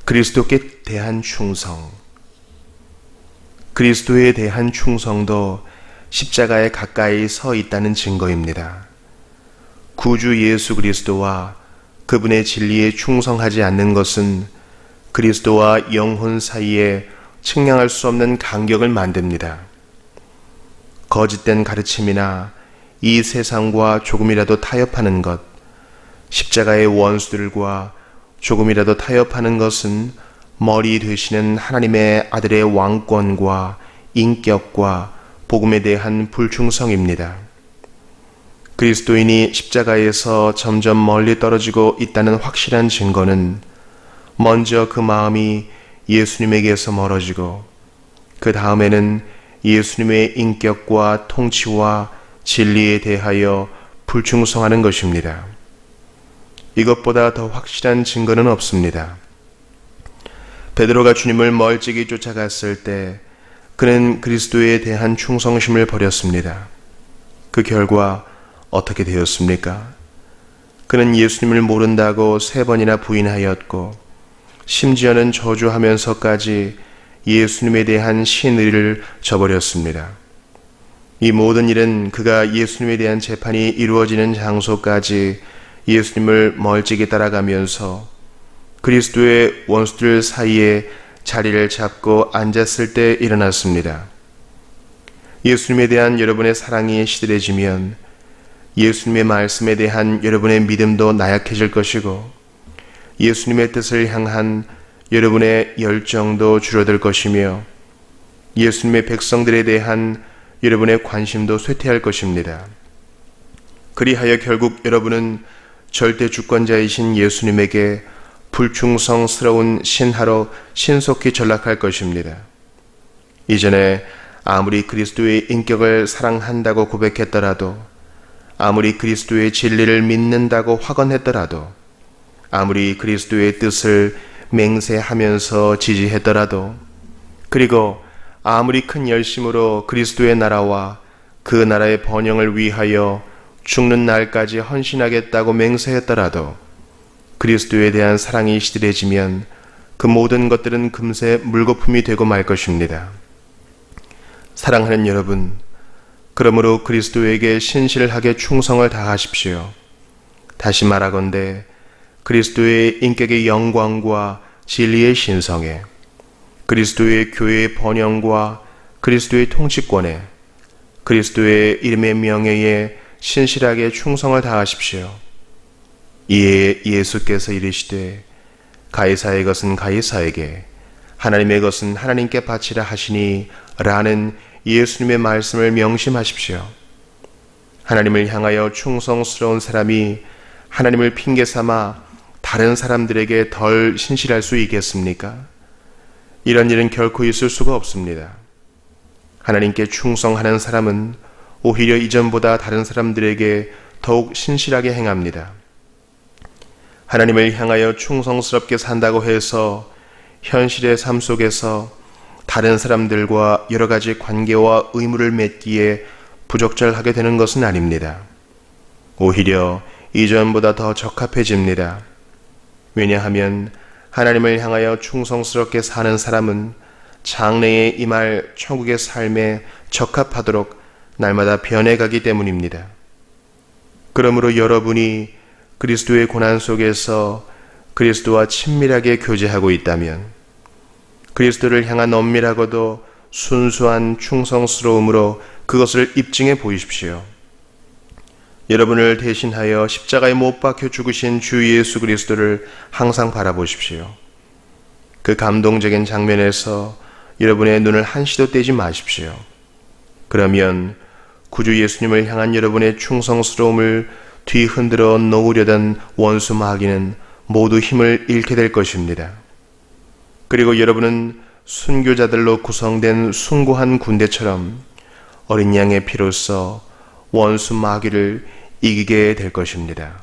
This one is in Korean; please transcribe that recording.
그리스도께 대한 충성. 그리스도에 대한 충성도 십자가에 가까이 서 있다는 증거입니다. 구주 예수 그리스도와 그분의 진리에 충성하지 않는 것은 그리스도와 영혼 사이에 측량할 수 없는 간격을 만듭니다. 거짓된 가르침이나 이 세상과 조금이라도 타협하는 것, 십자가의 원수들과 조금이라도 타협하는 것은 머리 되시는 하나님의 아들의 왕권과 인격과 복음에 대한 불충성입니다. 그리스도인이 십자가에서 점점 멀리 떨어지고 있다는 확실한 증거는 먼저 그 마음이 예수님에게서 멀어지고 그 다음에는 예수님의 인격과 통치와 진리에 대하여 불충성하는 것입니다. 이것보다 더 확실한 증거는 없습니다. 베드로가 주님을 멀찍이 쫓아갔을 때 그는 그리스도에 대한 충성심을 버렸습니다. 그 결과 어떻게 되었습니까? 그는 예수님을 모른다고 3번이나 부인하였고 심지어는 저주하면서까지 예수님에 대한 신의를 저버렸습니다. 이 모든 일은 그가 예수님에 대한 재판이 이루어지는 장소까지 예수님을 멀찍이 따라가면서 그리스도의 원수들 사이에 자리를 잡고 앉았을 때 일어났습니다. 예수님에 대한 여러분의 사랑이 시들해지면 예수님의 말씀에 대한 여러분의 믿음도 나약해질 것이고 예수님의 뜻을 향한 여러분의 열정도 줄어들 것이며 예수님의 백성들에 대한 여러분의 관심도 쇠퇴할 것입니다. 그리하여 결국 여러분은 절대 주권자이신 예수님에게 불충성스러운 신하로 신속히 전락할 것입니다. 이전에 아무리 그리스도의 인격을 사랑한다고 고백했더라도, 아무리 그리스도의 진리를 믿는다고 확언했더라도, 아무리 그리스도의 뜻을 맹세하면서 지지했더라도, 그리고 아무리 큰 열심으로 그리스도의 나라와 그 나라의 번영을 위하여 죽는 날까지 헌신하겠다고 맹세했더라도 그리스도에 대한 사랑이 시들해지면 그 모든 것들은 금세 물거품이 되고 말 것입니다. 사랑하는 여러분, 그러므로 그리스도에게 신실하게 충성을 다하십시오. 다시 말하건대 그리스도의 인격의 영광과 진리의 신성에, 그리스도의 교회의 번영과 그리스도의 통치권에, 그리스도의 이름의 명예에 신실하게 충성을 다하십시오. 이에 예수께서 이르시되 가이사의 것은 가이사에게, 하나님의 것은 하나님께 바치라 하시니 라는 예수님의 말씀을 명심하십시오. 하나님을 향하여 충성스러운 사람이 하나님을 핑계삼아 다른 사람들에게 덜 신실할 수 있겠습니까? 이런 일은 결코 있을 수가 없습니다. 하나님께 충성하는 사람은 오히려 이전보다 다른 사람들에게 더욱 신실하게 행합니다. 하나님을 향하여 충성스럽게 산다고 해서 현실의 삶 속에서 다른 사람들과 여러 가지 관계와 의무를 맺기에 부적절하게 되는 것은 아닙니다. 오히려 이전보다 더 적합해집니다. 왜냐하면 하나님을 향하여 충성스럽게 사는 사람은 장래에 임할 천국의 삶에 적합하도록 날마다 변해가기 때문입니다. 그러므로 여러분이 그리스도의 고난 속에서 그리스도와 친밀하게 교제하고 있다면, 그리스도를 향한 엄밀하고도 순수한 충성스러움으로 그것을 입증해 보이십시오. 여러분을 대신하여 십자가에 못 박혀 죽으신 주 예수 그리스도를 항상 바라보십시오. 그 감동적인 장면에서 여러분의 눈을 한시도 떼지 마십시오. 그러면 구주 예수님을 향한 여러분의 충성스러움을 뒤흔들어 놓으려던 원수 마귀는 모두 힘을 잃게 될 것입니다. 그리고 여러분은 순교자들로 구성된 숭고한 군대처럼 어린 양의 피로써 원수 마귀를 이기게 될 것입니다.